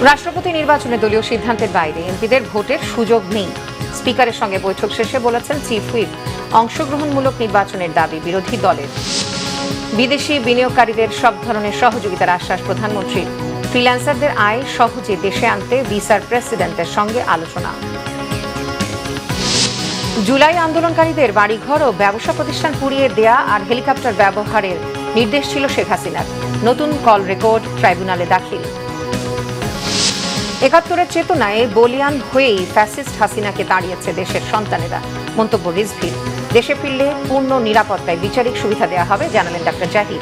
রাষ্ট্রপতি নির্বাচনে দলীয় সিদ্ধান্তের বাইরে এমপিদের ভোটের সুযোগ নেই। স্পিকারের সঙ্গে বৈঠক শেষে বলেছেন চিফ হুইপ, অংশগ্রহণমূলক নির্বাচনের দাবি বিরোধী দলের। বিদেশি বিনিয়োগকারীদের সব ধরনের সহযোগিতার আশ্বাস প্রধানমন্ত্রীর। ফ্রিল্যান্সারদের আয় সহজে দেশে আনতে ভিসার প্রেসিডেন্টের সঙ্গে আলোচনা। জুলাই আন্দোলনকারীদের বাড়িঘর ও ব্যবসা প্রতিষ্ঠান পুড়িয়ে দেয়া আর হেলিকপ্টার ব্যবহারের নির্দেশ ছিল শেখ হাসিনার। নতুন কল রেকর্ড ট্রাইব্যুনালে দাখিল। ৭১-এর চেতনায় বলিয়ান হয়েই ফ্যাসিস্ট হাসিনাকে তাড়িয়েছে দেশের সন্তানেরা, মন্তব্য রিজভির। দেশে ফিরলে পূর্ণ নিরাপত্তায় বিচারিক সুবিধা দেওয়া হবে, জানালেন ডক্টর জাহিদ।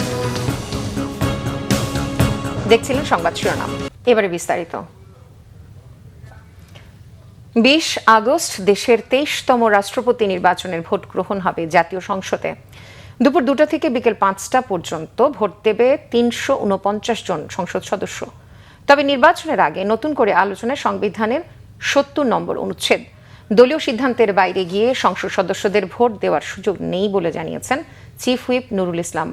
দেখছিলেন সংবাদ শিরোনাম, এবারে বিস্তারিত। ২০ আগস্ট দেশের ২৩তম রাষ্ট্রপতি নির্বাচনের ভোট গ্রহণ হবে জাতীয় সংসদে। দুপুর ২টা থেকে বিকেল ৫টা পর্যন্ত ভোট দেবে ৩৪৯ জন সংসদ সদস্য। তবে নির্বাচনের আগে নতুন করে আলোচনায় সংবিধানের ৭০ নম্বর অনুচ্ছেদ। দলীয় সিদ্ধান্তের বাইরে গিয়ে সংসদ সদস্যদের ভোট দেওয়ার সুযোগ নেই বলে জানিয়েছেন চিফ হুইপ নুরুল ইসলাম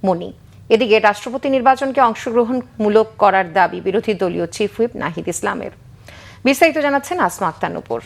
মনি। এদিকে রাষ্ট্রপতি নির্বাচনকে অংশগ্রহণমূলক করার দাবি বিরোধী দলীয় চিফ হুইপ নাহিদ ইসলামের। বিস্তারিত জানাচ্ছেন আসমা আক্তার নূপুর।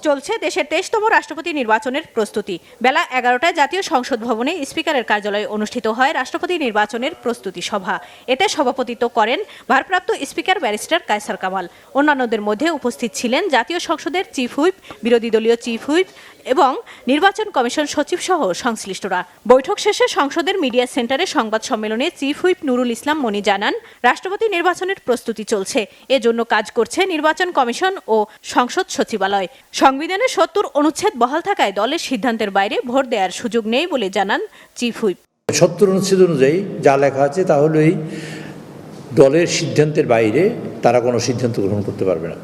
চলছে দেশের ২৩তম রাষ্ট্রপতি নির্বাচনের প্রস্তুতি। বেলা ১১টায় জাতীয় সংসদ ভবনে স্পিকারের কার্যালয়ে অনুষ্ঠিত হয় রাষ্ট্রপতি নির্বাচনের প্রস্তুতি সভা। এতে সভাপতিত্ব করেন ভারপ্রাপ্ত স্পিকার ব্যারিস্টার কায়সার কামাল। অন্যান্যদের মধ্যে উপস্থিত ছিলেন জাতীয় সংসদের চিফ হুইপ, বিরোধী দলীয় চিফ হুইপ এবং নির্বাচন কমিশন সচিব সহ সংশ্লিষ্টরা। বৈঠক শেষে সংসদের মিডিয়া সেন্টারে সংবাদ সম্মেলনে চিফ হুইপ নুরুল ইসলাম মনি জানান, রাষ্ট্রপতি নির্বাচনের প্রস্তুতি চলছে, এজন্য কাজ করছে নির্বাচন কমিশন ও সংসদ সচিবালয়। সংবিধানের ৭০ অনুচ্ছেদ বহাল থাকায় দলের সিদ্ধান্তের বাইরে ভোট দেওয়ার সুযোগ নেই বলে জানান চিফ হুইপ। ৭০ অনুচ্ছেদ অনুযায়ী যা লেখা আছে তা হলোই দলের সিদ্ধান্তের বাইরে তারা কোনো সিদ্ধান্ত গ্রহণ করতে পারবে না।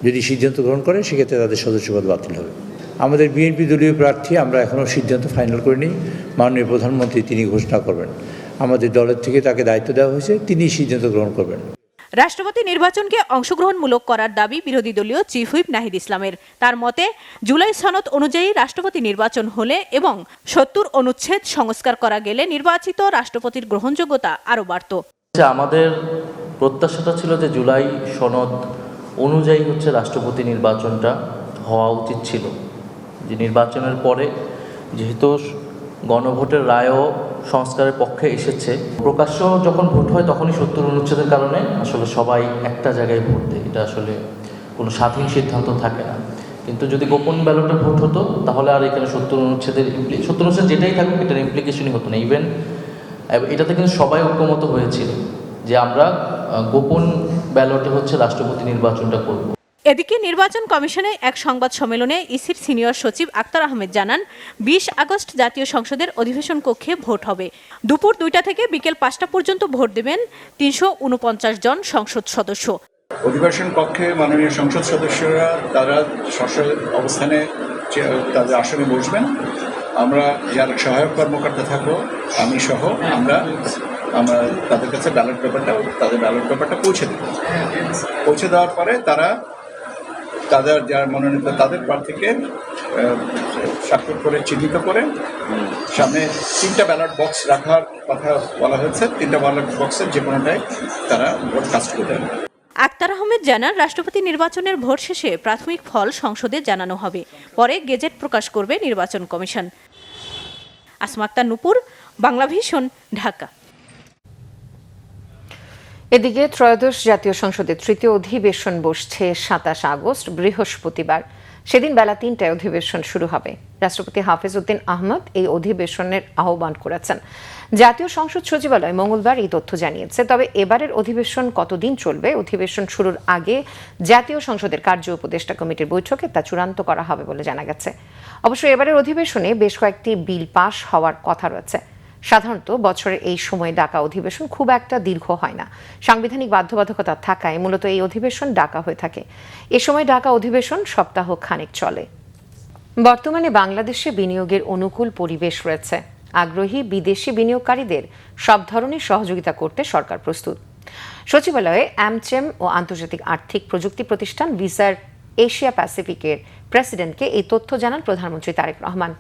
যদি সিদ্ধান্ত গ্রহণ করে সেক্ষেত্রে তাদের সদস্যপদ বাতিল হবে। আমাদের বিএনপি দলীয় প্রার্থী আমরা এখনও সিদ্ধান্ত ফাইনাল করিনি। মাননীয় প্রধানমন্ত্রী তিনি ঘোষণা করবেন। আমাদের দলের থেকে তাকে দায়িত্ব দেওয়া হয়েছে, তিনি সিদ্ধান্ত গ্রহণ করবেন। রাষ্ট্রপতি নির্বাচনকে অংশগ্রহণমূলক করার দাবি বিরোধী দলীয় চিফ হুইপ নাহিদ ইসলামের। তার মতে, জুলাই সনদ অনুযায়ী রাষ্ট্রপতি নির্বাচন হলে এবং ৭০ অনুচ্ছেদ সংস্কার করা গেলে নির্বাচিত রাষ্ট্রপতির গ্রহণযোগ্যতা আরও বাড়ত। আমাদের প্রত্যাশাটা ছিল যে জুলাই সনদ অনুযায়ী রাষ্ট্রপতি নির্বাচনটা হওয়া উচিত ছিল। যে নির্বাচনের পরে যেহেতু গণভোটের রায়ও সংস্কারের পক্ষে এসেছে, প্রকাশ্য যখন ভোট হয় তখনই ৭০ অনুচ্ছেদের কারণে আসলে সবাই একটা জায়গায় ভোট দেয়, এটা আসলে কোনো স্বাধীন সিদ্ধান্ত থাকে না। কিন্তু যদি গোপন ব্যালটে ভোট হতো তাহলে আর এখানে ৭০ অনুচ্ছেদ যেটাই থাকুক এটার ইমপ্লিকেশনই হতো না। ইভেন এটাতে কিন্তু সবাই ঐক্যমত হয়েছিল যে আমরা গোপন ব্যালটে রাষ্ট্রপতি নির্বাচনটা করব। এদিকে নির্বাচন কমিশনে এক সংবাদ সম্মেলনে ইসির সিনিয়র সচিব আক্তার আহমেদ জানান, ২০ আগস্ট জাতীয় সংসদের অধিবেশন কক্ষে ভোট হবে। দুপুর ২টা থেকে বিকেল ৫টা পর্যন্ত ভোট দেবেন ৩৪৯ জন সংসদ সদস্য। অধিবেশন কক্ষে মাননীয় সংসদ সদস্যরা তারা অবস্থানে তাদের আসনে বসবেন। আমরা যারা সহায়ক কর্মকর্তা থাকবো, আমি সহ আমরা তাদের কাছে ব্যালট পেপারটা পৌঁছে দেওয়ার পরে তারা যারা মনোনীত তাদের প্রার্থীকে স্বাক্ষর করে চিহ্নিত করে সামনে 3টা ব্যালট বক্স রাখার কথা বলা হয়েছে। 3টা ব্যালট বক্সের যে কোনোটাই তারা ভোট কাস্ট করবেন। আক্তার আহমেদ জানান, রাষ্ট্রপতি নির্বাচনের ভোট শেষে প্রাথমিক ফল সংসদে জানানো হবে, পরে গেজেট প্রকাশ করবে নির্বাচন কমিশন। আসমা আক্তার নূপুর, বাংলাভিশন, ঢাকা। এদিকে ত্রয়োদশ জাতীয় সংসদের তৃতীয় অধিবেশন বসছে ২৭ আগস্ট বৃহস্পতিবার। সেদিন বেলা ৩টায় অধিবেশন শুরু হবে। রাষ্ট্রপতি হাফিজ উদ্দিন আহমদ এই অধিবেশনের আহ্বান করেছেন। জাতীয় সংসদ সচিবালয় মঙ্গলবার এই তথ্য জানিয়েছে। তবে এবারের অধিবেশন কতদিন চলবে, অধিবেশন শুরুর আগে জাতীয় সংসদের কার্য উপদেষ্টা কমিটির বৈঠকে তা চূড়ান্ত করা হবে বলে জানা গেছে। অবশ্য এবারের অধিবেশনে বেশ কয়েকটি বিল পাশ হওয়ার কথা রয়েছে। সাধারণত বছরের এই সময়ে ডাকা অধিবেশন খুব একটা দীর্ঘ হয় না। সাংবিধানিক বাধ্যবাধকতা থাকায় মূলত এই অধিবেশন ডাকা হয়ে থাকে। এ সময় ডাকা অধিবেশন সপ্তাহ খানেক চলে। বর্তমানে বাংলাদেশে বিনিয়োগের অনুকূল পরিবেশ রয়েছে। আগ্রহী বিদেশি বিনিয়োগকারীদের সব ধরনের সহযোগিতা করতে সরকার প্রস্তুত। সচিবালয়ে অ্যামচেম ও আন্তর্জাতিক আর্থিক প্রযুক্তি প্রতিষ্ঠান ভিসার এশিয়া প্যাসিফিকের প্রেসিডেন্টকে এই তথ্য জানান প্রধানমন্ত্রী তারেক রহমান।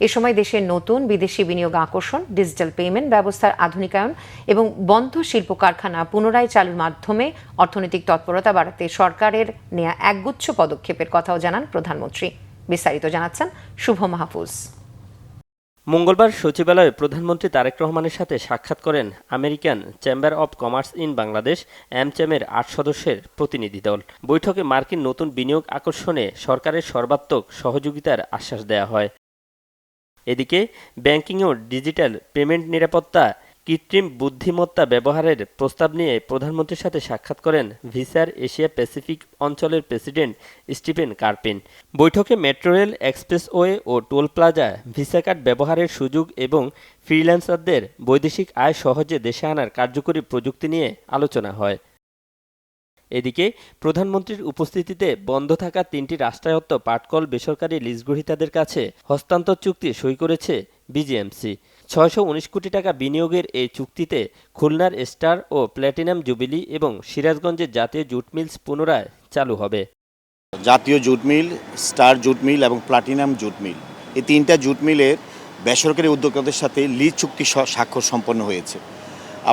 এ সময় দেশের নতুন বিদেশি বিনিয়োগ আকর্ষণ, ডিজিটাল পেমেন্ট ব্যবস্থার আধুনিকায়ন এবং বন্ধ শিল্প কারখানা পুনরায় চালুর মাধ্যমে অর্থনৈতিক তৎপরতা বাড়াতে সরকারের নেয়া একগুচ্ছ পদক্ষেপের কথাও জানান প্রধানমন্ত্রী। বিস্তারিত জানাচ্ছেন শুভ মাহফুজ। মঙ্গলবার সচিবালয়ে প্রধানমন্ত্রী তারেক রহমানের সাথে সাক্ষাৎ করেন American chamber of commerce in Bangladesh অ্যামচেমের ৮ সদস্যের প্রতিনিধি দল। বৈঠকে মার্কিন নতুন বিনিয়োগ আকর্ষণে সরকারের সর্বাত্মক সহযোগিতার আশ্বাস দেওয়া হয়। এদিকে ব্যাংকিং ও ডিজিটাল পেমেন্ট নিরাপত্তা, কৃত্রিম বুদ্ধিমত্তা ব্যবহারের প্রস্তাব নিয়ে প্রধানমন্ত্রীর সাথে সাক্ষাৎ করেন ভিসার এশিয়া প্যাসিফিক অঞ্চলের প্রেসিডেন্ট স্টিফেন কার্পিন। বৈঠকে মেট্রো রেল, এক্সপ্রেসওয়ে ও টোল প্লাজা ভিসা কার্ড ব্যবহারের সুযোগ এবং ফ্রিল্যান্সারদের বৈদেশিক আয় সহজে দেশে আনার কার্যকরী প্রযুক্তি নিয়ে আলোচনা হয়। এদিকে প্রধানমন্ত্রীর উপস্থিতিতে বন্ধ থাকা 3টি রাষ্ট্রায়ত্ত পাটকল বেসরকারি লিজগ্রহীতাদের কাছে হস্তান্তর চুক্তি সই করেছে বিজিএমসি। 619 কোটি টাকা বিনিয়োগের এই চুক্তিতে খুলনার স্টার ও প্ল্যাটিনাম জুবিলি এবং সিরাজগঞ্জের জাতীয় জুট মিলস পুনরায় চালু হবে। জাতীয় jute mill, star jute mill এবং প্লাটিনাম জুট মিল, এই 3টা জুট মিলের বেসরকারি উদ্যোক্তাদের সাথে লিজ চুক্তি স্বাক্ষর সম্পন্ন হয়েছে।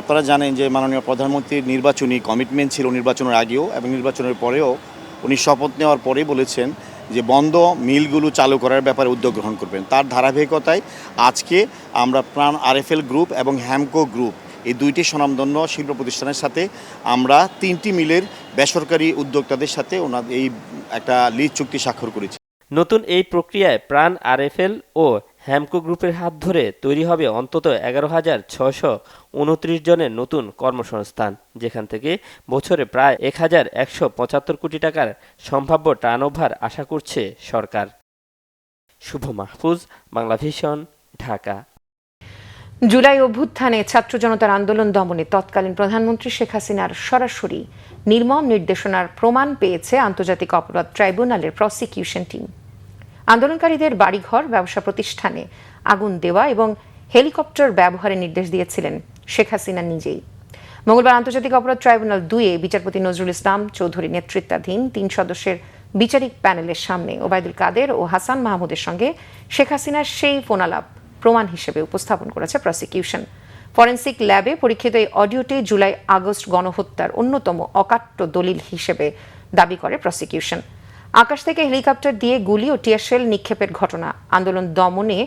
আপনারা জানেন যে মাননীয় প্রধানমন্ত্রীর নির্বাচনী কমিটমেন্ট ছিল নির্বাচনের আগেও এবং নির্বাচনের পরেও। উনি শপথ নেওয়ার পরেই বলেছেন যে বন্ধ মিলগুলো চালু করার ব্যাপারে উদ্যোগ গ্রহণ করবেন। তার ধারাবাহিকতায় আজকে আমরা প্রাণ আরএফএল গ্রুপ এবং হ্যামকো গ্রুপ, এই 2টি স্বনামধন্য শিল্প প্রতিষ্ঠানের সাথে আমরা 3টি মিলের বেসরকারি উদ্যোক্তাদের সাথে এই একটা লিজ চুক্তি স্বাক্ষর করেছি। নতুন এই প্রক্রিয়ায় প্রাণ আরএফএল ও হ্যামকো গ্রুপের হাত ধরে তৈরি হবে অন্তত 11,629 জনের নতুন কর্মসংস্থান, যেখান থেকে বছরে প্রায় 1,175 কোটি টাকার সম্ভাব্য টার্নওভার আশা করছে সরকার। শুভ মাহফুজ, বাংলা ভিশন, ঢাকা। জুলাই অভ্যুত্থানে ছাত্র জনতার আন্দোলন দমনে তৎকালীন প্রধানমন্ত্রী শেখ হাসিনার সরাসরি নির্মম নির্দেশনার প্রমাণ পেয়েছে আন্তর্জাতিক অপরাধ ট্রাইব্যুনালের প্রসিকিউশন টিম। আন্দোলনকারীদের বাড়িঘর, ব্যবসা প্রতিষ্ঠানে আগুন দেওয়া এবং হেলিকপ্টার ব্যবহারের নির্দেশ দিয়েছিলেন শেখ হাসিনা নিজেই। মঙ্গলবার আন্তর্জাতিক অপরাধ ট্রাইব্যুনাল 2-এ বিচারপতি নজরুল ইসলাম চৌধুরী নেতৃত্বাধীন 3 সদস্যের বিচারিক প্যানেলের সামনে ওবায়দুল কাদের ও হাসান মাহমুদের সঙ্গে শেখ হাসিনার সেই ফোনালাপ প্রমাণ হিসেবে উপস্থাপন করেছে প্রসিকিউশন। ফরেনসিক ল্যাবে পরীক্ষিত এই অডিওটি জুলাই-আগস্ট গণহত্যার অন্যতম অকাট্য দলিল হিসেবে দাবি করে প্রসিকিউশন। আকাশ থেকে হেলিকপ্টার দিয়ে গুলি ও টিয়ারশেল নিক্ষেপের ঘটনা, আন্দোলন দমনে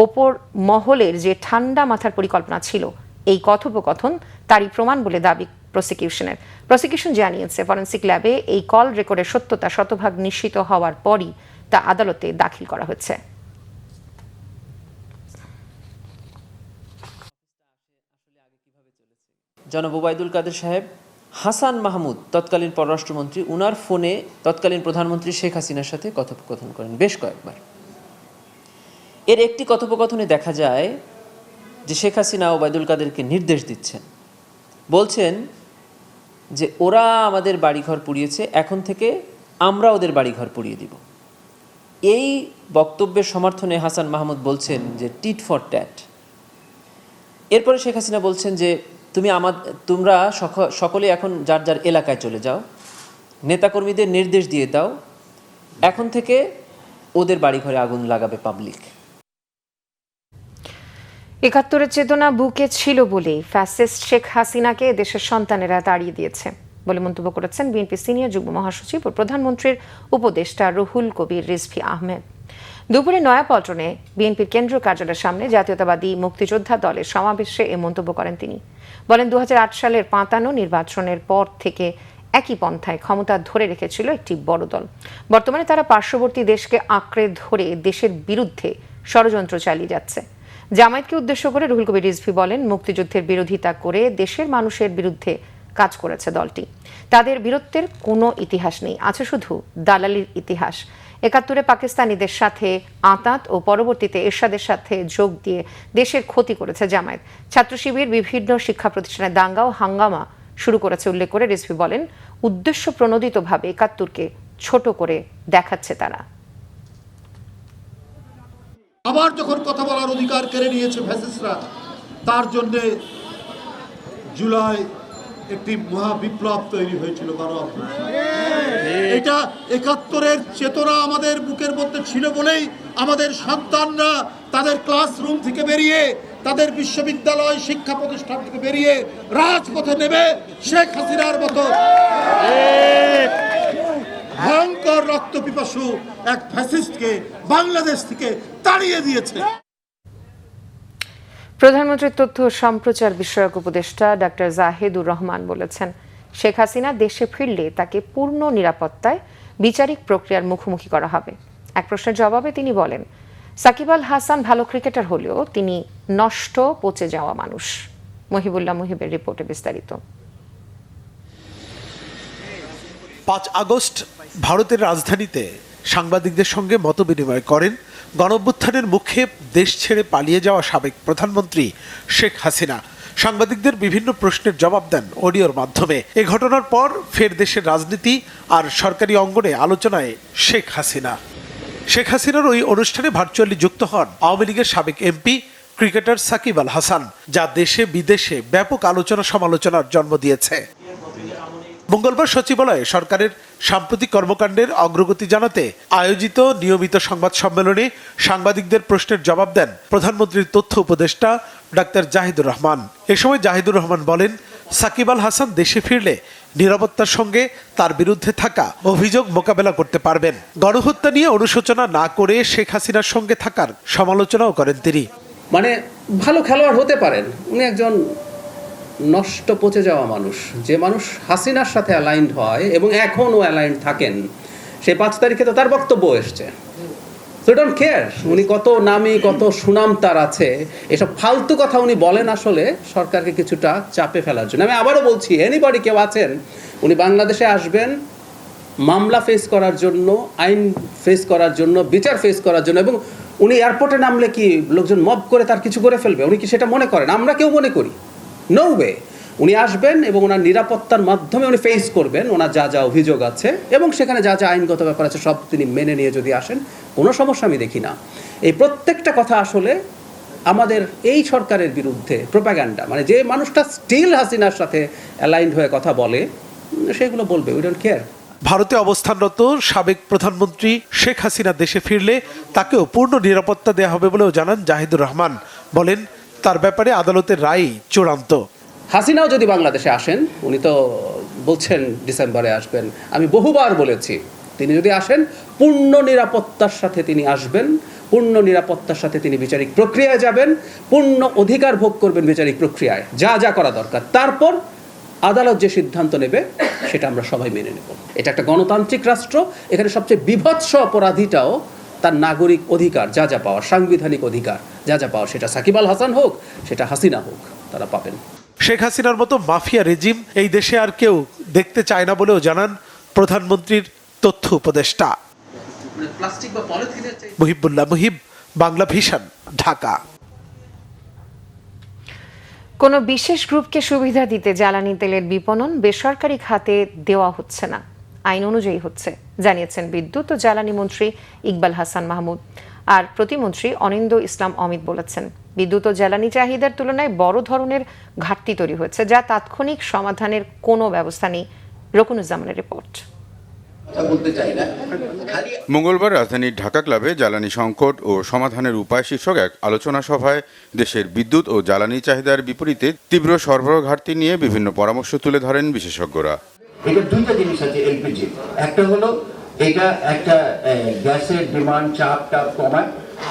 ওপর মহলের যে ঠান্ডা মাথার পরিকল্পনা ছিল, এই কথোপকথন তারই প্রমাণ বলে দাবি প্রসিকিউশনের। প্রসিকিউশন জানিয়েছে ফরেনসিক ল্যাবে এই কল রেকর্ডের সত্যতা শতভাগ নিশ্চিত হওয়ার পরই তা আদালতে দাখিল করা হয়েছে। জনাব ওবায়দুল কাদের সাহেব, হাসান মাহমুদ তৎকালীন পররাষ্ট্রমন্ত্রী, উনার ফোনে তৎকালীন প্রধানমন্ত্রী শেখ হাসিনার সাথে কথোপকথন করেন বেশ কয়েকবার। এর একটি কথোপকথনে দেখা যায় যে শেখ হাসিনা ওবায়দুল কাদেরকে নির্দেশ দিচ্ছেন, বলছেন যে ওরা আমাদের বাড়িঘর পুড়িয়েছে, এখন থেকে আমরা ওদের বাড়িঘর পুড়িয়ে দিব। এই বক্তব্যের সমর্থনে হাসান মাহমুদ বলছেন যে টিট ফর ট্যাট। এরপরে শেখ হাসিনা বলছেন যে তোমরা সকলে এখন যার যার এলাকায় চলে যাও, নেতাকর্মীদের নির্দেশ দিয়ে দাও, এখন থেকে ওদের বাড়িঘরে আগুন লাগাবে পাবলিক। ৭১-এর চেতনা বুকে ছিল বলেই ফ্যাসিস্ট শেখ হাসিনাকে দেশের সন্তানেরা তাড়িয়ে দিয়েছে বলে মন্তব্য করেছেন বিএনপি সিনিয়র যুগ্ম মহাসচিব ও প্রধানমন্ত্রীর উপদেষ্টা রুহুল কবির রিজভী আহমেদ। দুপুরে নয়াপল্টনে বিএনপির কেন্দ্রীয় কার্যালয়ের সামনে জাতীয়তাবাদী মুক্তিযোদ্ধা দলের সমাবেশে এ মন্তব্য করেন তিনি। বলেন, 2008 সালের ৫৫ নির্বাচনের পর থেকে একই পন্থায় ক্ষমতা ধরে রেখেছিল একটি বড় দল। বর্তমানে তারা পার্শ্ববর্তী দেশকে আঁকড়ে ধরে দেশের বিরুদ্ধে ষড়যন্ত্র চালিয়ে যাচ্ছে। জামায়াতকে উদ্দেশ্য করে রুহুল কবির রিজভী বলেন, মুক্তিযুদ্ধের বিরোধিতা করে দেশের মানুষের বিরুদ্ধে কাজ করেছে দলটি। তাদের বীরত্বের কোনো ইতিহাস নেই, আছে শুধু দালালির ইতিহাস। ৭১-এ পাকিস্তানিদের সাথে আঁতাত ও পরবর্তীতে এরশাদের সাথে যোগ দিয়ে দেশের ক্ষতি করেছে জামায়াত। ছাত্র শিবির বিভিন্ন শিক্ষা প্রতিষ্ঠানে দাঙ্গা ও হাঙ্গামা শুরু করেছে উল্লেখ করে রিজভী বলেন, উদ্দেশ্য প্রণোদিতভাবে ৭১-কে ছোট করে দেখাচ্ছে তারা। আবার যখন কথা বলার অধিকার কেড়ে নিয়েছে ফ্যাসিস্টরা, তার জন্যে জুলাই একটি মহা বিপ্লব তৈরি হয়েছিল গণ অভ্যুত্থান। এটা ৭১-এর চেতনা আমাদের বুকের মধ্যে ছিল বলেই আমাদের সন্তানরা তাদের ক্লাসরুম থেকে বেরিয়ে, তাদের বিশ্ববিদ্যালয় শিক্ষা প্রতিষ্ঠান থেকে বেরিয়ে রাজপথে নেমে শেখ হাসিনার মতো ভয়ঙ্কর রক্তপিপাসু এক ফ্যাসিস্টকে বাংলাদেশ থেকে তাড়িয়ে দিয়েছে। প্রধানমন্ত্রীর তথ্য ও সম্প্রচার বিষয়ক উপদেষ্টা ডাক্তার জাহিদুর রহমান বলেছেন, শেখ হাসিনা দেশে ফিরলে তাকে পূর্ণ নিরাপত্তায় বিচারিক প্রক্রিয়ার মুখোমুখি করা হবে। এক প্রশ্নের জবাবে তিনি বলেন, সাকিব আল হাসান ভালো ক্রিকেটার হলেও তিনি নষ্ট, পচে যাওয়া মানুষ। মহিবুল্লাহ মুহিবের রিপোর্টে বিস্তারিত। ৫ আগস্ট ভারতের রাজধানীতে সাংবাদিকদের সঙ্গে মতবিনিময় করেন গণঅভ্যুত্থানের মুখে দেশ ছেড়ে পালিয়ে যাওয়া সাবেক প্রধানমন্ত্রী শেখ হাসিনা। সাংবাদিকদের বিভিন্ন প্রশ্নের জবাব দেন অডিওর মাধ্যমে। এ ঘটনার পর ফের দেশের রাজনীতি আর সরকারি অঙ্গনে আলোচনায় শেখ হাসিনা। শেখ হাসিনার ওই অনুষ্ঠানে ভার্চুয়ালি যুক্ত হন আওয়ামী লীগের সাবেক এমপি ক্রিকেটার সাকিব আল হাসান, যা দেশে বিদেশে ব্যাপক আলোচনা সমালোচনার জন্ম দিয়েছে। মঙ্গলবার সচিবালয়ে সরকারের সাম্প্রতিক কর্মকাণ্ডের অগ্রগতি জানাতে আয়োজিত নিয়মিত সংবাদ সম্মেলনে সাংবাদিকদের প্রশ্নের জবাব দেন প্রধানমন্ত্রীর তথ্য উপদেষ্টা ডাক্তার জাহিদুর রহমান। এ সময় জাহিদুর রহমান বলেন, সাকিব আল হাসান দেশে ফিরলে নিরাপত্তার সঙ্গে তার বিরুদ্ধে থাকা অভিযোগ মোকাবেলা করতে পারবেন। গণহত্যা নিয়ে অনুশোচনা না করে শেখ হাসিনার সঙ্গে থাকার সমালোচনাও করেন তিনি। মানে ভালো খেলোয়াড় হতে পারেন, উনি একজন নষ্ট, পচে যাওয়া মানুষ। যে মানুষ হাসিনার সাথে অ্যালাইন্ড হয় এবং এখনও অ্যালাইন্ড থাকেন, সে 5 তারিখে তো তার বক্তব্য এসছে। সো ডোন্ট কেয়ার উনি কত নামি, কত সুনাম তার আছে, এসব ফালতু কথা উনি বলেন আসলে সরকারকে কিছুটা চাপে ফেলার জন্য। আমি আবারও বলছি, এনিবডি কেউ আছেন, উনি বাংলাদেশে আসবেন মামলা ফেস করার জন্য, আইন ফেস করার জন্য, বিচার ফেস করার জন্য, এবং উনি এয়ারপোর্টে নামলে কি লোকজন মব করে তার কিছু করে ফেলবে? উনি কি সেটা মনে করেন? আমরা কেউ মনে করি? No way. উনি আসবেন এবং ওনার নিরাপত্তার মাধ্যমে উনি ফেস করবেন ওনার যা যা অভিযোগ আছে, এবং সেখানে যা যা আইনগত ব্যাপার আছে সব তিনি মেনে নিয়ে যদি আসেন, কোনো সমস্যা আমি দেখি না। এই প্রত্যেকটা কথা আসলে আমাদের এই সরকারের বিরুদ্ধে প্রোপাগান্ডা, মানে যে মানুষটা স্টিল হাসিনার সাথে অ্যালাইন্ড হয়ে কথা বলে, সেগুলো বলবে। We don't care. ভারতে অবস্থানরত সাবেক প্রধানমন্ত্রী শেখ হাসিনা দেশে ফিরলে তাকেও পূর্ণ নিরাপত্তা দেওয়া হবে বলেও জানান জাহিদুর রহমান। বলেন, তার ব্যাপারে আদালতের রায় চূড়ান্ত। হাসিনাও যদি বাংলাদেশে আসেন, উনি তো বলছেন ডিসেম্বরে আসবেন, আমি বহুবার বলেছি তিনি যদি আসেন পূর্ণ নিরাপত্তার সাথে তিনি আসবেন, পূর্ণ নিরাপত্তার সাথে তিনি বিচারিক প্রক্রিয়ায় যাবেন, পূর্ণ অধিকার ভোগ করবেন বিচারিক প্রক্রিয়ায়, যা যা করা দরকার। তারপর আদালত যে সিদ্ধান্ত নেবে সেটা আমরা সবাই মেনে নেব। এটা একটা গণতান্ত্রিক রাষ্ট্র, এখানে সবচেয়ে বিভৎস অপরাধীটাও তার নাগরিক অধিকার যা যা পাওয়ার, সাংবিধানিক অধিকার যা যা পাওয়ার, সেটা সাকিব আল হাসান হোক, সেটা হাসিনা হোক, তারা পাবেন। শেখ হাসিনার মতো মাফিয়া রেজিম এই দেশে আর কেউ দেখতে চায় না বলেও জানান প্রধানমন্ত্রীর তথ্য উপদেষ্টা। মহিবুল্লাহ মুহিব, বাংলা ভিশন, ঢাকা। কোনো বিশেষ গ্রুপকে সুবিধা দিতে জ্বালানি তেলের বিপণন বেসরকারি খাতে দেওয়া হচ্ছে না, আইন অনুযায়ী হচ্ছে, জানিয়েছেন বিদ্যুৎ ও জ্বালানি মন্ত্রী ইকবাল হাসান মাহমুদ। আর প্রতিমন্ত্রী অনিন্দ ইসলাম অমিত বলেছেন, বিদ্যুৎ ও জ্বালানি চাহিদার তুলনায় বড় ধরনের ঘাটতি তৈরি হয়েছে, যা তাৎক্ষণিক সমাধানের কোনো ব্যবস্থা নেই। রকুনুজ্জামানের রিপোর্ট। মঙ্গলবার রাজধানীর ঢাকা ক্লাবে জ্বালানি সংকট ও সমাধানের উপায় শীর্ষক এক আলোচনা সভায় দেশের বিদ্যুৎ ও জ্বালানি চাহিদার বিপরীতে তীব্র সরবরাহ ঘাটতি নিয়ে বিভিন্ন পরামর্শ তুলে ধরেন বিশেষজ্ঞরা। এটা দুইটা জিনিস আছে এলপিজি। একটা হলো এটা একটা গ্যাসের ডিমান্ড চাপ কমায়,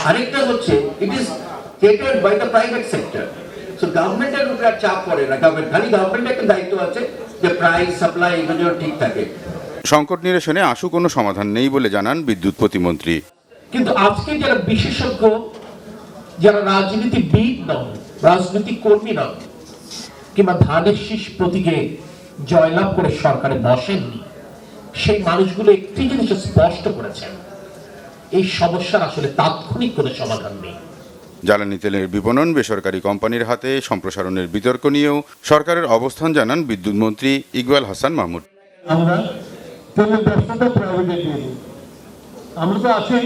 আরেকটা হচ্ছে it is catered by the private sector. So গভর্নমেন্টের উপরে আর চাপ পড়ে না, গভর্নমেন্টের একটা দায়িত্ব আছে যে প্রাইস সাপ্লাই এগুলো ঠিক থাকে। সংকট নিরসনে আশু কোনো সমাধান নেই বলে জানান বিদ্যুৎ প্রতিমন্ত্রী। কিন্তু আজকে যারা বিশেষজ্ঞ, যারা রাজনীতিবিদ নন, রাজনৈতিক কর্মী নন, কিংবা ধানের শীষ প্রতীকে জয়লাভ করে সরকারে বসেননি, সেই মানুষগুলো একটি জিনিস স্পষ্ট করেছেন, এই সমস্যার আসলে তাৎক্ষণিক কোনো সমাধান নেই। জ্বালানি তেলের বিপণন বেসরকারি কোম্পানির হাতে সম্প্রসারণের বিতর্ক নিয়েও সরকারের অবস্থান জানান বিদ্যুৎ মন্ত্রী ইকবাল হাসান মাহমুদ। আমরা তেলের ব্যবসাটা প্রাইভেটে দিয়ে দিই, আমরা তো আছি,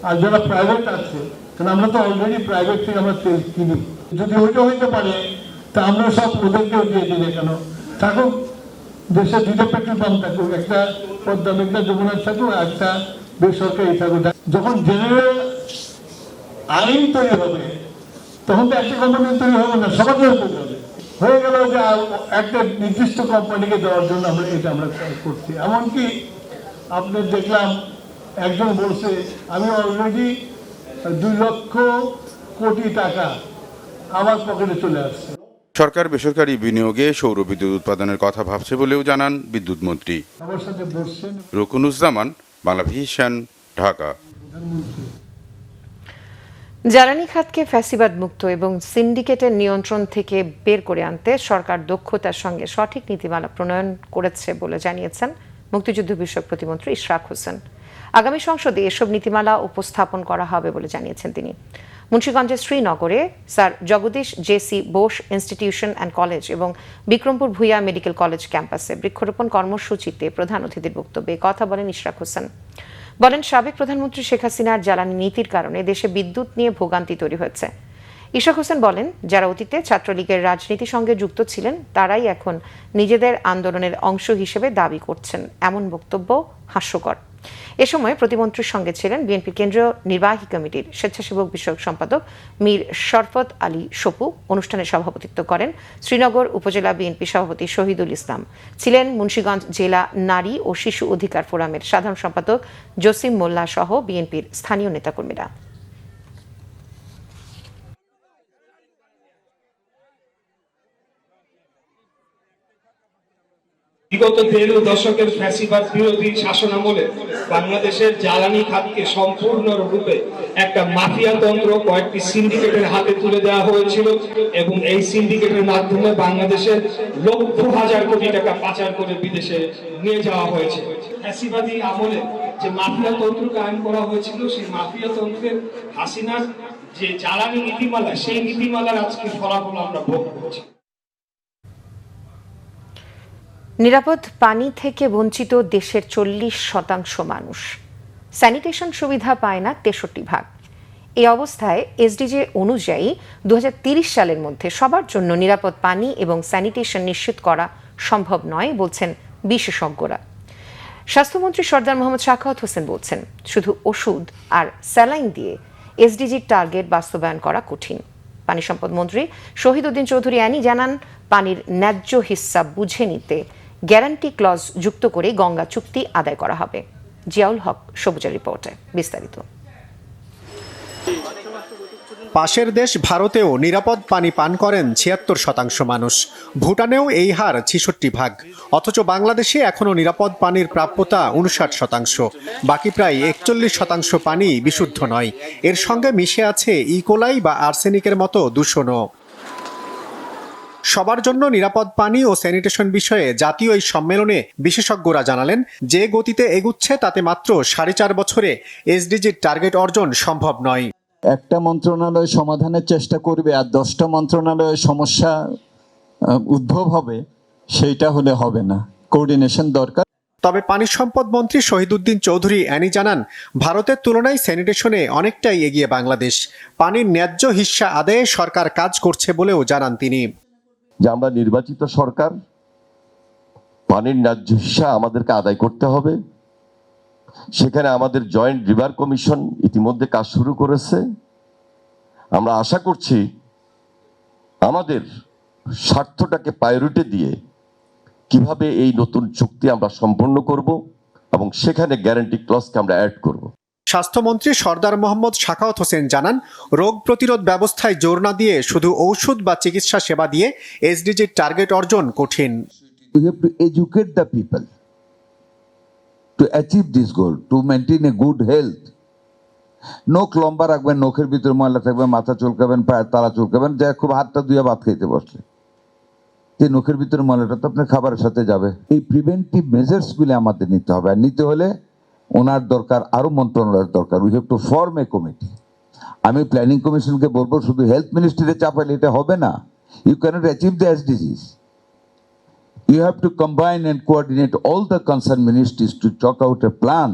আর যারা প্রাইভেট আছে, কারণ আমরা তো অলরেডি প্রাইভেট থেকে আমরা তেল কিনি, যদি ওইটা হইতে পারে তা আমরা সব ওদেরকেও দিয়ে দিই, কেন থাকুক, দেশে দুটো পেট্রোল পাম্প থাকুক, একটা পদ্মা মেঘনা যমুনা থাকুক, একটা বেসরকারি থাকুক। যখন জেনারেল আইন তৈরি হবে তখন তো একটা কোম্পানি তৈরি হবে না, সবার জন্য তৈরি হবে। হয়ে গেল যে একটা নির্দিষ্ট কোম্পানিকে দেওয়ার জন্য আমরা করছি। এমনকি আপনি দেখলাম একজন বলছে আমি অলরেডি 2 লক্ষ কোটি টাকা আমার পকেটে চলে আসছে। সরকার বেসরকারি বিনিয়োগে সৌর বিদ্যুৎ উৎপাদনের কথা ভাবছে বলেও জানান বিদ্যুৎ মন্ত্রী আমার সাথে বসছেন। রকুনুজ্জামান, বাংলা ভিশন, ঢাকা। জ্বালানি খাতকে ফ্যাসিবাদ মুক্ত এবং সিন্ডিকেটের নিয়ন্ত্রণ থেকে বের করে আনতে সরকার দক্ষতার সঙ্গে সঠিক নীতিমালা প্রণয়ন করেছে বলে জানিয়েছেন মুক্তিযুদ্ধ বিষয়ক প্রতিমন্ত্রী ইশরাক হোসেন। আগামী সংসদে এসব নীতিমালা উপস্থাপন করা হবে বলে জানিয়েছেন তিনি। মুন্সিগঞ্জের শ্রীনগরে sir Jagadish J C. Bose institution and college এবং বিক্রমপুর ভূঁইয়া মেডিকেল কলেজ ক্যাম্পাসে বৃক্ষরোপণ কর্মসূচিতে প্রধান অতিথির বক্তব্যে কথা বলেন ইশরাক হোসেন। বলেন, সাবেক প্রধানমন্ত্রী শেখ হাসিনার জ্বালানি নীতির কারণে দেশে বিদ্যুৎ নিয়ে ভোগান্তি তৈরি হয়েছে। ইশরাক হোসেন বলেন, যারা অতীতে ছাত্রলীগের রাজনীতির সঙ্গে যুক্ত ছিলেন তারাই এখন নিজেদের আন্দোলনের অংশ হিসেবে দাবি করছেন, এমন বক্তব্য হাস্যকর। এ সময় প্রতিমন্ত্রীর সঙ্গে ছিলেন বিএনপির কেন্দ্রীয় নির্বাহী কমিটির স্বেচ্ছাসেবক বিষয়ক সম্পাদক মীর শরফত আলী সপু। অনুষ্ঠানে সভাপতিত্ব করেন শ্রীনগর উপজেলা বিএনপি সভাপতি শহীদুল ইসলাম। ছিলেন মুন্সিগঞ্জ জেলা নারী ও শিশু অধিকার ফোরামের সাধারণ সম্পাদক জসিম মোল্লা সহ বিএনপির স্থানীয় নেতাকর্মীরা। বিগত 13 দশকের ফ্যাসিবাদ বিরোধী শাসনামলে বাংলাদেশের জ্বালানি খাতকে সম্পূর্ণরূপে একটা মাফিয়া তন্ত্র, কয়েকটি সিন্ডিকেটের হাতে তুলে দেওয়া হয়েছিল এবং এই সিন্ডিকেটের মাধ্যমে বাংলাদেশের লক্ষ হাজার কোটি টাকা পাচার করে বিদেশে নিয়ে যাওয়া হয়েছে। ফ্যাসিবাদী আমলে যে মাফিয়া তন্ত্র কায়েম করা হয়েছিল, সেই মাফিয়া তন্ত্রের হাসিনার যে জ্বালানি নীতিমালা, সেই নীতিমালার আজকে ফলাফল আমরা ভোগ করছি। নিরাপদ পানি থেকে বঞ্চিত দেশের 40% মানুষ। স্যানিটেশন সুবিধা পায় না 63%। এই অবস্থায় এসডিজি অনুযায়ী 2030 সালের মধ্যে সবার জন্য নিরাপদ পানি এবং স্যানিটেশন নিশ্চিত করা সম্ভব নয় বলছেন বিশেষজ্ঞরা। স্বাস্থ্যমন্ত্রী সরদার মোহাম্মদ সাখাওয়াত হোসেন বলছেন, শুধু ওষুধ আর স্যালাইন দিয়ে এসডিজির টার্গেট বাস্তবায়ন করা কঠিন। পানি সম্পদ মন্ত্রী শহীদ উদ্দিন চৌধুরী অ্যানি জানান, পানির ন্যায্য হিস্সা বুঝে নিতে গ্যারান্টি ক্লজ যুক্ত করে গঙ্গা চুক্তি আদায় করা হবে। জিয়াউল হক সবুজের রিপোর্টে বিস্তারিত। পাশের দেশ ভারতেও নিরাপদ পানি পান করেন 76% মানুষ। ভুটানেও এই হার 66%। অথচ বাংলাদেশে এখনও নিরাপদ পানির প্রাপ্যতা 59%। বাকি প্রায় 41% পানি বিশুদ্ধ নয়। এর সঙ্গে মিশে আছে ইকোলাই বা আর্সেনিকের মতো দূষণও। সবার জন্য নিরাপদ পানি ও স্যানিটেশন বিষয়ে জাতীয় এই সম্মেলনে বিশেষজ্ঞরা জানালেন, যে গতিতে এগুচ্ছে তাতে মাত্র 4.5 বছরে এসডিজির টার্গেট অর্জন সম্ভব নয়। একটা মন্ত্রণালয় সমাধানের চেষ্টা করবে আর 10টা মন্ত্রণালয়ের সমস্যা উদ্ভব হবে, সেইটা হলে হবে না, কোঅর্ডিনেশন দরকার। তবে পানি সম্পদ মন্ত্রী শহীদ উদ্দিন চৌধুরী অ্যানি জানান, ভারতের তুলনায় স্যানিটেশনে অনেকটাই এগিয়ে বাংলাদেশ। পানির ন্যায্য হিস্সা আদায়ে সরকার কাজ করছে বলেও জানান তিনি। যে আমরা নির্বাচিত সরকার, পানির ন্যায্য হিস্সা আমাদেরকে আদায় করতে হবে। সেখানে আমাদের জয়েন্ট রিভার কমিশন ইতিমধ্যে কাজ শুরু করেছে। আমরা আশা করছি আমাদের স্বার্থটাকে প্রায়োরিটি দিয়ে কিভাবে এই নতুন চুক্তি আমরা সম্পন্ন করব এবং সেখানে গ্যারান্টি ক্লজকে আমরা অ্যাড করব। স্বাস্থ্যমন্ত্রী সরদার মোহাম্মদ সাখাওয়াত হোসেন জানান, রোগ প্রতিরোধ ব্যবস্থায় জোর না দিয়ে শুধু ঔষধ বা চিকিৎসা সেবা দিয়ে এসডিজির টার্গেট অর্জন কঠিন। We have to educate the people to achieve this goal, to maintain a good health. নখ লম্বা রাখবেন, নখের ভিতরে ময়লা থাকবে, মাথা চুলকাবেন, পায়ের তালা চুলকাবেন, যা খুব হাতটা ধুয়ে ভাত খাইতে বসলে এই নখের ভিতরে ময়লাটা তো আপনার খাবারের সাথে যাবে। এই প্রিভেন্টিভ মেজার্সগুলি আমাদের নিতে হবে। আর নিতে হলে ওনার দরকার, আরো মন্ত্রণালয়ের দরকার। We have to form a committee. আমি প্ল্যানিং কমিশনকে বলবো, শুধু হেলথ মিনিস্ট্রিতে চাপাইলে এটা হবে না। You cannot achieve the SDGs. You have to combine and coordinate all the concerned ministries to chalk out a plan.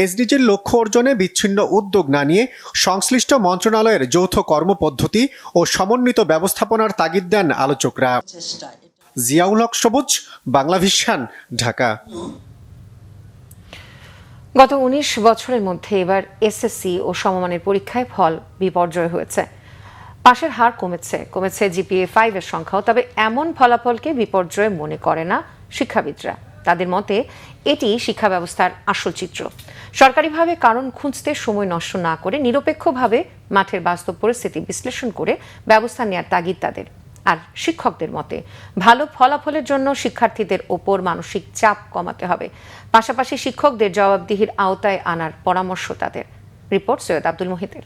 এসডিজির লক্ষ্য অর্জনে বিচ্ছিন্ন উদ্যোগ না নিয়ে সংশ্লিষ্ট মন্ত্রণালয়ের যৌথ কর্মপদ্ধতি ও সমন্বিত ব্যবস্থাপনার তাগিদ দেন আলোচকরা। জিয়াউল হক সবুজ, বাংলা ভিশন, ঢাকা। গত ১৯ বছরের মধ্যে এবার এসএসসি ও সমমানের পরীক্ষায় ফল বিপর্যয় হয়েছে। পাশের হার কমেছে জিপিএ 5 এর সংখ্যাও। তবে এমন ফলাফলকে বিপর্যয় মনে করে না শিক্ষাবিদরা। তাদের মতে এটি শিক্ষা ব্যবস্থার আসল চিত্র। সরকারিভাবে কারণ খুঁজতে সময় নষ্ট না করে নিরপেক্ষভাবে মাঠের বাস্তব পরিস্থিতি বিশ্লেষণ করে ব্যবস্থা নেওয়ার তাগিদ তাদের। আর শিক্ষকদের মতে ভালো ফলাফলের জন্য শিক্ষার্থীদের ওপর মানসিক চাপ কমাতে হবে, পাশাপাশি শিক্ষকদের জবাবদিহির আওতায় আনার পরামর্শ তাদের। রিপোর্ট সৈয়দ আব্দুল মুহিতের।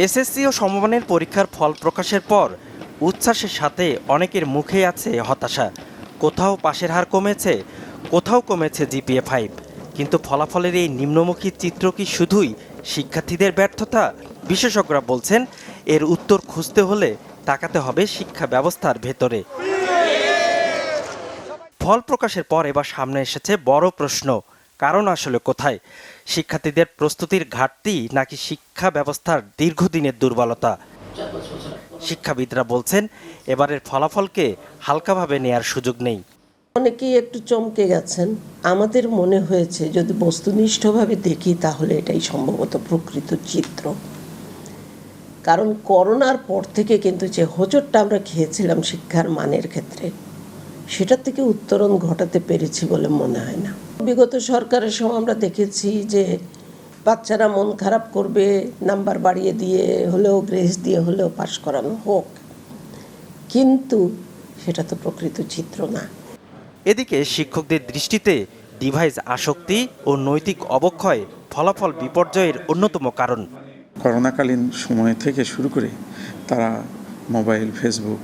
এসএসসি ও সমমানের পরীক্ষার ফল প্রকাশের পর উচ্ছ্বাসের সাথে অনেকের মুখে আছে হতাশা। কোথাও পাশের হার কমেছে, কোথাও কমেছে জিপিএ 5। কিন্তু ফলাফলের এই নিম্নমুখী চিত্র কি শুধুই শিক্ষার্থীদের ব্যর্থতা? বিশেষজ্ঞরা বলছেন এর উত্তর খুঁজতে হলে তাকাতে হবে শিক্ষা ব্যবস্থার ভেতরে। ফল প্রকাশের পর এবার সামনে এসেছে বড় প্রশ্ন, কারণ আসলে কোথায়? শিক্ষার্থীদের প্রস্তুতির ঘাটতি নাকি শিক্ষা ব্যবস্থার দীর্ঘদিনের দুর্বলতা? শিক্ষাবিদরা বলছেন এবারের ফলাফলকে হালকাভাবে নেয়ার সুযোগ নেই। অনেকেই একটু চমকে গেছেন। আমাদের মনে হয়েছে যদি বস্তুনিষ্ঠভাবে দেখি তাহলে এটাই সম্ভবত প্রকৃত চিত্র। কারণ করোনার পর থেকে কিন্তু যে হোঁচটটা আমরা খেয়েছিলাম শিক্ষার মানের ক্ষেত্রে, সেটার থেকে উত্তরণ ঘটাতে পেরেছি বলে মনে হয় না। বিগত সরকারের সময় আমরা দেখেছি যে বাচ্চারা মন খারাপ করবে, নাম্বার বাড়িয়ে দিয়ে হলেও গ্রেস দিয়ে হলেও পাশ করানো হোক, কিন্তু সেটা তো প্রকৃত চিত্র না। এদিকে শিক্ষকদের দৃষ্টিতে ডিভাইস আসক্তি ও নৈতিক অবক্ষয় ফলাফল বিপর্যয়ের অন্যতম কারণ। করোনাকালীন সময় থেকে শুরু করে তারা মোবাইল, ফেসবুক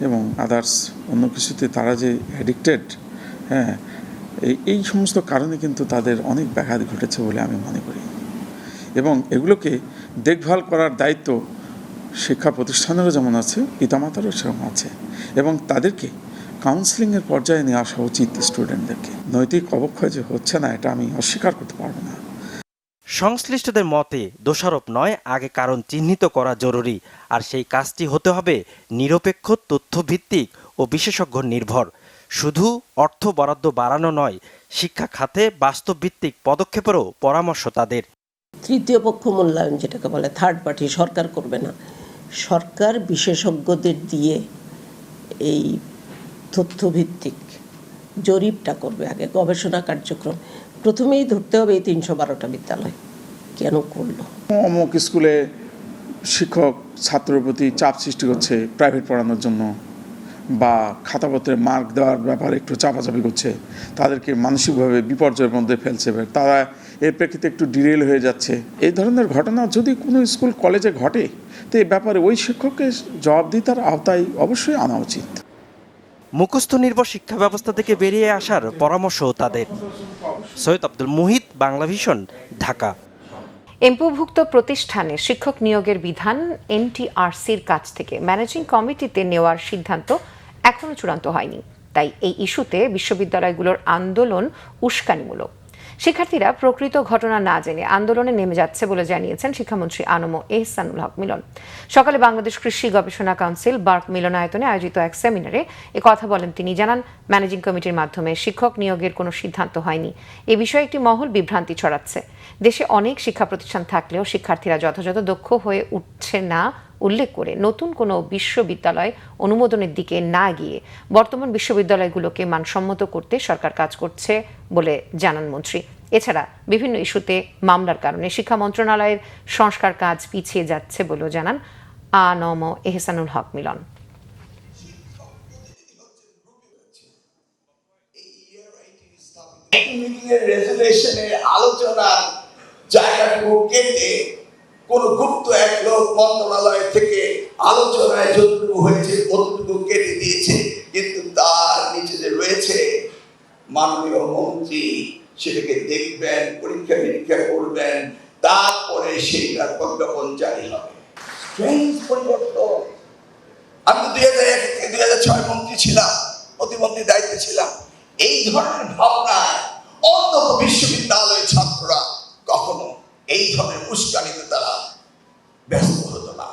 এবং আদার্স অন্য কিছুতে তারা যে অ্যাডিক্টেড, এই সমস্ত কারণে কিন্তু তাদের অনেক ব্যাঘাত ঘটেছে বলে আমি মনে করি। এবং এগুলোকে দেখভাল করার দায়িত্ব শিক্ষা প্রতিষ্ঠানেরও যেমন আছে, পিতামাতারও সেরকম আছে, এবং তাদেরকে কাউন্সেলিংয়ের পর্যায়ে নিয়ে আসা উচিত। স্টুডেন্টদেরকে নৈতিক অবক্ষয় যে হচ্ছে না, এটা আমি অস্বীকার করতে পারবো না। সংশ্লিষ্টদের মতে দোষারোপ নয়, আগে কারণ চিহ্নিত করা জরুরি। আর সেই কাজটি হতে হবে নিরপেক্ষ, তথ্যভিত্তিক ও বিশেষজ্ঞ নির্ভর। শুধু অর্থ বরাদ্দ বাড়ানো নয়, শিক্ষা খাতে বাস্তবভিত্তিক পদক্ষেপেরও পরামর্শ তাদের। তৃতীয় পক্ষ মূল্যায়ন যেটাকে বলে, থার্ড পার্টি, সরকার করবে না, সরকার বিশেষজ্ঞদের দিয়ে এই তথ্যভিত্তিক জরিপটা করবে। আগে গবেষণা কার্যক্রম প্রথমেই ধরতে হবে এই 312টা বিদ্যালয় কেন করলো। অমুক স্কুলে শিক্ষক ছাত্রের প্রতি চাপ সৃষ্টি করছে প্রাইভেট পড়ানোর জন্য, বা খাতাপত্রে মার্ক দেওয়ার ব্যাপারে একটু চাপাচাপি করছে, তাদেরকে মানসিকভাবে বিপর্যয়ের মধ্যে ফেলছে, তারা এর প্রেক্ষিতে একটু ডিরেল হয়ে যাচ্ছে। এই ধরনের ঘটনা যদি কোনো স্কুল কলেজে ঘটে, তো এই ব্যাপারে ওই শিক্ষককে জবাবদিহিতার আওতায় অবশ্যই আনা উচিত। মুখস্থ নির্ভর শিক্ষা ব্যবস্থা থেকে বেরিয়ে আসার পরামর্শও তাদের। সৈয়দ আব্দুল মুহিত, বাংলা ভিশন, ঢাকা। এমপিওভুক্ত প্রতিষ্ঠানে শিক্ষক নিয়োগের বিধান এনটিআরসির কাছ থেকে ম্যানেজিং কমিটিতে নেওয়ার সিদ্ধান্ত এখনো চূড়ান্ত হয়নি। তাই এই ইস্যুতে বিশ্ববিদ্যালয়গুলোর আন্দোলন উস্কানিমূলক। শিক্ষার্থীরা প্রকৃত ঘটনা না জেনে আন্দোলনে নেমে যাচ্ছে বলে জানিয়েছেন শিক্ষামন্ত্রী আনম এহসানুল হক মিলন। সকালে বাংলাদেশ কৃষি গবেষণা কাউন্সিল বার্ক মিলনায়তনে আয়োজিত এক সেমিনারে কথা বলেন তিনি। জানান, ম্যানেজিং কমিটির মাধ্যমে শিক্ষক নিয়োগের কোনো সিদ্ধান্ত হয়নি। এ বিষয়ে একটি মহল বিভ্রান্তি ছড়াচ্ছে। দেশে অনেক শিক্ষা প্রতিষ্ঠান থাকলেও শিক্ষার্থীরা যথাযথ দক্ষ হয়ে উঠছে না উল্লেখ করে নতুন কোনো বিশ্ববিদ্যালয় অনুমোদনের দিকে না গিয়ে বর্তমান বিশ্ববিদ্যালয়গুলোকে মানসম্মত করতে সরকার কাজ করছে বলে জানান মন্ত্রী। এছাড়া বিভিন্ন ইস্যুতে মামলার কারণে শিক্ষা মন্ত্রণালয়ের সংস্কার কাজ পিছিয়ে যাচ্ছে বলেও জানান আনম এহসানুল হক মিলন। জায়গাটুকু কেটে কোন গুপ্ত এক লোক মন্ত্রণালয় থেকে আলোচনায় যতটুকু হয়েছে ততটুকু কেটে দিয়েছে, কিন্তু তার নিচে যে রয়েছে মাননীয় মন্ত্রী সেটাকে দেখবেন, পরীক্ষা নিরীক্ষা করবেন, তারপরে সেইটার প্রজ্ঞাপন জারি হবে। পরিবর্তন। আমি 2001 থেকে 2006 মন্ত্রী ছিলাম, প্রতিমন্ত্রী দায়িত্বে ছিলাম। এই ধরনের ভাবনায় অন্তত বিশ্ববিদ্যালয়ের ছাত্ররা কখনো এই ধরনের উস্কানিতে তারা ব্যস্ত হতো না।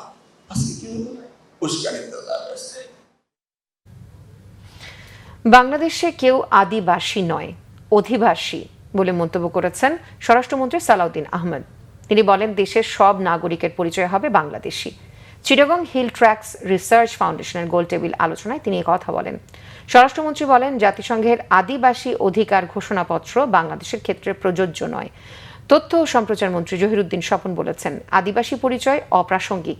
আজকে কি হলো? উস্কানিতে বাংলাদেশে কেউ আদিবাসী নয়, অধিবাসী বলে মন্তব্য করেছেন স্বরাষ্ট্রমন্ত্রী সালাউদ্দিন আহমেদ। তিনি বলেন, দেশের সব নাগরিকের পরিচয় হবে Bangladeshi. Chittagong hill tracts research ফাউন্ডেশনের গোলটেবিল আলোচনায় তিনি কথা বলেন। স্বরাষ্ট্রমন্ত্রী বলেন, জাতিসংঘের আদিবাসী অধিকার ঘোষণাপত্র বাংলাদেশের ক্ষেত্রে প্রযোজ্য নয়। তথ্য ও সম্প্রচার মন্ত্রী জহিরুদ্দিন স্বপন বলেছেন, আদিবাসী পরিচয় অপ্রাসঙ্গিক,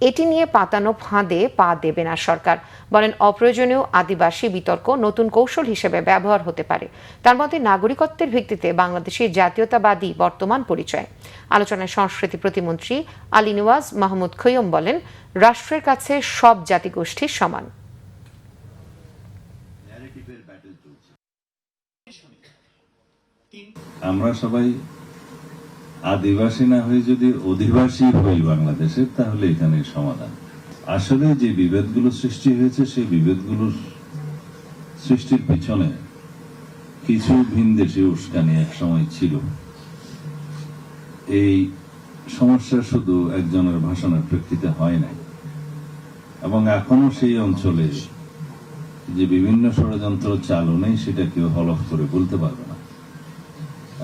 এটি নিয়ে পাতানো ফাঁদে পা দেবে না সরকার। বলেন, অপ্রয়োজনীয় আদিবাসী বিতর্ক নতুন কৌশল হিসেবে ব্যবহার হতে পারে। তার মতে, নাগরিকত্বের ভিত্তিতে বাংলাদেশের জাতীয়তাবাদী বর্তমান পরিচয়। আলোচনায় সংস্কৃতি প্রতিমন্ত্রী আলী নওয়াজ মাহমুদ খৈয়ম বলেন, রাষ্ট্রের কাছে সব জাতিগোষ্ঠী সমান। আমরা সবাই আদিবাসী না হয়ে যদি অধিবাসী হই বাংলাদেশের, তাহলে এখানে সমাধান। আসলে যে বিভেদগুলো সৃষ্টি হয়েছে, সেই বিভেদগুলোর সৃষ্টির পিছনে কিছু ভিনদেশী উস্কানি এক সময় ছিল। এই সমস্যা শুধু একজনের ভাষণের প্রেক্ষিতে হয় নাই, এবং এখনো সেই অঞ্চলে যে বিভিন্ন ষড়যন্ত্র চালু নেই, সেটা কেউ হলফ করে বলতে পারবে না।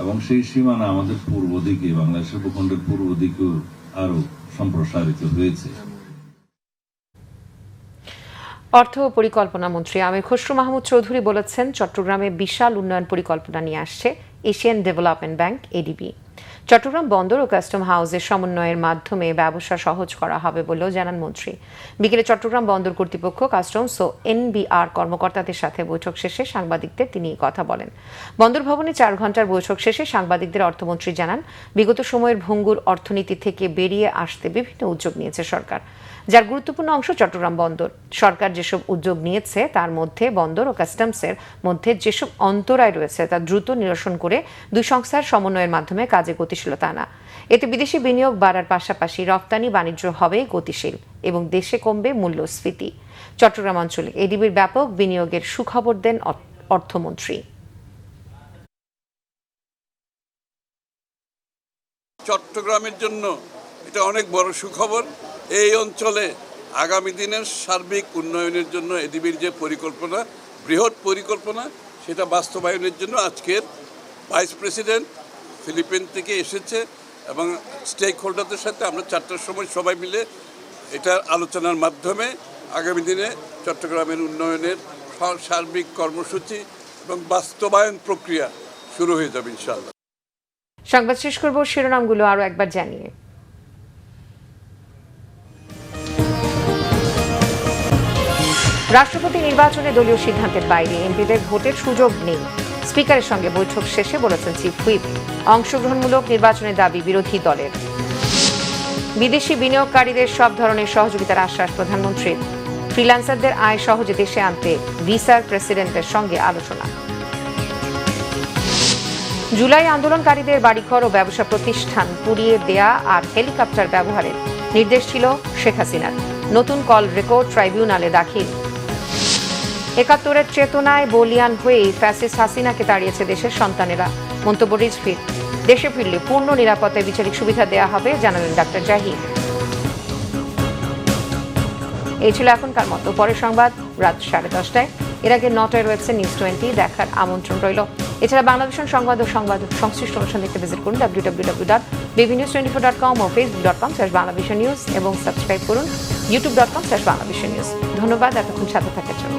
এবং সেই সীমানা আমাদের পূর্ব দিকে, বাংলাদেশের ভূখণ্ডের পূর্ব দিকেও আরো সম্প্রসারিত হয়েছে। অর্থ ও পরিকল্পনা মন্ত্রী আমির খসরু মাহমুদ চৌধুরী বলেছেন, চট্টগ্রামে বিশাল উন্নয়ন পরিকল্পনা নিয়ে আসছে Asian development bank ADB. Chattogram বন্দর ও কাস্টম হাউসের সমন্বয়ের মাধ্যমে ব্যবসা সহজ করা হবে বলেও জানান মন্ত্রী। বিকেলে চট্টগ্রাম বন্দর কর্তৃপক্ষ, কাস্টমস ও এনবিআর কর্মকর্তাদের সাথে বৈঠক শেষে সাংবাদিকদের তিনি কথা বলেন। বন্দর ভবনে 4 ঘণ্টার বৈঠক শেষে সাংবাদিকদের অর্থমন্ত্রী জানান, বিগত সময়ের ভঙ্গুর অর্থনীতি থেকে বেরিয়ে আসতে বিভিন্ন উদ্যোগ নিয়েছে সরকার, যার গুরুত্বপূর্ণ অংশ চট্টগ্রাম বন্দর। সরকার যেসব উদ্যোগ নিয়েছে তার মধ্যে বন্দর ও কাস্টমসের মধ্যে যেসব অন্তরায় রয়েছে তা দ্রুত নিরসন করে দুই সংস্থার সমন্বয়ের মাধ্যমে কাজে গতিশীলতা আনা। এতে বিদেশি বিনিয়োগ বাড়ার পাশাপাশি রপ্তানি বাণিজ্য হবে গতিশীল এবং দেশে কমবে মূল্যস্ফীতি। চট্টগ্রাম অঞ্চলে এডিবির ব্যাপক বিনিয়োগের সুখবর দেন অর্থমন্ত্রী। চট্টগ্রামের জন্য এটা অনেক বড় সুখবর। এই অঞ্চলে আগামী দিনের সার্বিক উন্নয়নের জন্য এডিবির যে পরিকল্পনা, বৃহৎ পরিকল্পনা, সেটা বাস্তবায়নের জন্য আজকের ভাইস প্রেসিডেন্ট ফিলিপিন থেকে এসেছে এবং স্টেক হোল্ডারদের সাথে আমরা 4টার সময় সবাই মিলে এটা আলোচনার মাধ্যমে আগামী দিনে চট্টগ্রামের উন্নয়নের সার্বিক কর্মসূচি এবং বাস্তবায়ন প্রক্রিয়া শুরু হয়ে যাবে ইনশাআল্লাহ। সংবাদ শেষ করব শিরোনামগুলো আরো একবার জানিয়ে। রাষ্ট্রপতি নির্বাচনে দলীয় সিদ্ধান্তের বাইরে এমপিদের ভোটের সুযোগ নেই, স্পিকারের সঙ্গে বৈঠক শেষে বলেছেন চিফ হুইপ। অংশগ্রহণমূলক নির্বাচনের দাবি বিরোধী দলের। বিদেশি বিনিয়োগকারীদের সব ধরনের সহযোগিতার আশ্বাস প্রধানমন্ত্রীর। ফ্রিল্যান্সারদের আয় সহজে দেশে আনতে ভিসার প্রেসিডেন্টের সঙ্গে আলোচনা। জুলাই আন্দোলনকারীদের বাড়িঘর ও ব্যবসা প্রতিষ্ঠান পুড়িয়ে দেয়া আর হেলিকপ্টার ব্যবহারের নির্দেশ ছিল শেখ হাসিনার। নতুন কল রেকর্ড ট্রাইব্যুনালে দাখিল। ৭১-এর চেতনায় বলিয়ান হয়েই ফ্যাসিস্ট হাসিনাকে তাড়িয়েছে দেশের সন্তানেরা। মন্তব্য রিজভির। দেশে ফিরলে পূর্ণ নিরাপত্তায় বিচারিক সুবিধা দেওয়া হবে, জানালেন ডাক্তার জাহিদ। এই ছিল এখনকার মতো। পরের সংবাদ রাত 10:30টায়। এর আগে 9টায় রয়েছে নিউজ 20, দেখার আমন্ত্রণ রইল। এছাড়া বাংলাদেশের সংবাদ ও সংবাদ সংশ্লিষ্ট অনুষ্ঠান দেখতে ভিজিট করুন www.bbnews24.com ও facebook.com/banglavisionnews এবং সাবস্ক্রাইব করুন youtube.com/banglavisionnews। ধন্যবাদ এতক্ষণ সাথে থাকার জন্য।